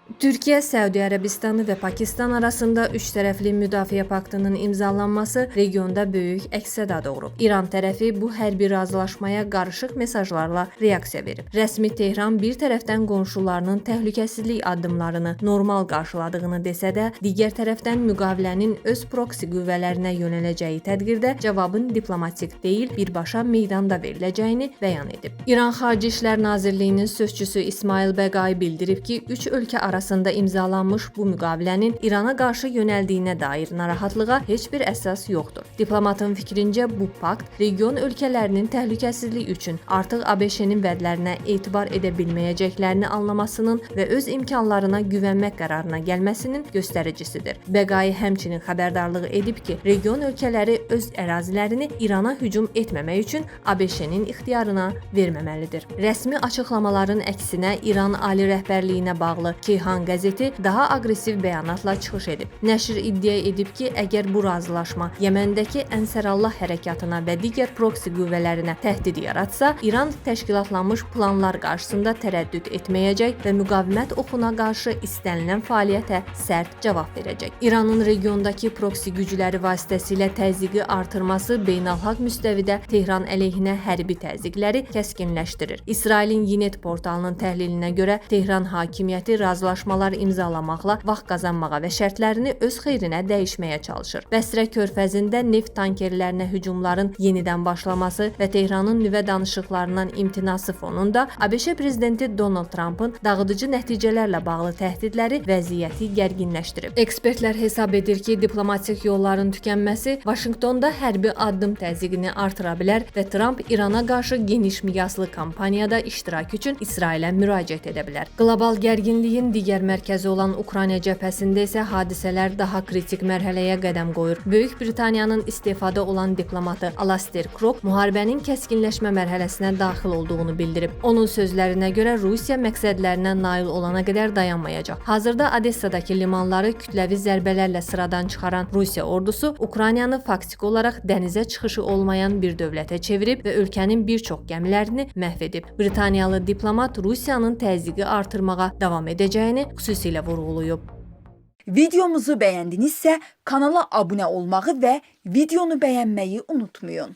Türkiye, Səudiyyə Ərəbistanı və Pakistan arasında üç tərəfli müdafiə paktının imzalanması regionda böyük əks-səda doğurub. İran tərəfi bu hərbi razılaşmaya qarışıq mesajlarla reaksiya verib. Rəsmi Tehran bir tərəfdən qonşularının təhlükəsizlik addımlarını normal qarşıladığını desə də, digər tərəfdən müqavilənin öz proksi qüvvələrinə yönələcəyi tədbirdə cavabın diplomatik deyil, birbaşa meydanda veriləcəyini bəyan edib. İran Xarici İşlər Nazirliyinin sözçüsü İsmail Bəqai bildirib ki, üç ölkə arasında imzalanmış bu müqavilənin İrana qarşı yönəldiyinə dair narahatlığa heç bir əsas yoxdur. Diplomatın fikrincə, bu pakt region ölkələrinin təhlükəsizlik üçün artıq ABŞ-nin vədlərinə etibar edə bilməyəcəklərini anlamasının və öz imkanlarına güvənmək qərarına gəlməsinin göstəricisidir. Bəqai həmçinin xəbərdarlıq edib ki, region ölkələri öz ərazilərini İrana hücum etməmək üçün ABŞ-nin ixtiyarına verməməlidir. Rəsmi açıqlamaların əksinə İran ali rəhbərliyinə bağlı Keyhan qəzeti daha aqressiv bəyanatla çıxış edib. Nəşr iddia edib ki, əgər bu razılaşma Yəməndəki Ənsarallah hərəkatına və digər proksi qüvvələrinə təhdid yaratsa, İran təşkilatlanmış planlar qarşısında tərəddüd etməyəcək və müqavimət oxuna qarşı istənilən fəaliyyətə sərt cavab verəcək. İranın regiondakı proksi gücləri vasitəsilə təzyiqi artırması beynəlxalq müstəvidə Tehran əleyhinə hərbi təzyiqləri kəskinləşdirir. İsrailin Yinet portalının təhlilinə görə Tehran hakimiyyəti razılaşmalar imzalamaqla vaxt qazanmağa və şərtlərini öz xeyrinə dəyişməyə çalışır. Bəsrə körfəzində neft tankerlərinə hücumların yenidən başlaması və Tehranın nüvə danışıqlarından imtinası fonunda ABŞ prezidenti Donald Trumpın dağıdıcı nəticələrlə bağlı təhdidləri vəziyyəti gərginləşdirib. Ekspertlər hesab edir ki, diplomatik yolların tükənməsi Vaşinqtonda hərbi addım təzyiqini artıra bilər və Trump İrana qarşı geniş miqyaslı kampaniyada iştirak üçün İsrailə müraciət edə bilər. Qlobal gərginliyin digər mərkəzi olan Ukrayna cəbhəsində isə hadisələr daha kritik mərhələyə qədəm qoyur. Böyük Britaniyanın istefada olan diplomatı Alastair Crooke müharibənin kəskinləşmə mərhələsinə daxil olduğunu bildirib. Onun sözlərinə görə Rusiya məqsədlərinə nail olana qədər dayanmayacaq. Hazırda Odessadakı limanları kütləvi zərbələrlə sıradan çıxaran Rusiya ordusu Ukraynanı faktiki olaraq dənizə çıxışı olmayan bir dövlətə çevirib və ölkənin bir çox gəmilərini məhv edib. Britaniyalı diplomat Rusiyanın təzyiqi artırmağa davam edəcəyini xüsusilə vurğulayıb. Videomuzu bəyəndinizsə kanala abunə olmağı və videonu bəyənməyi unutmayın.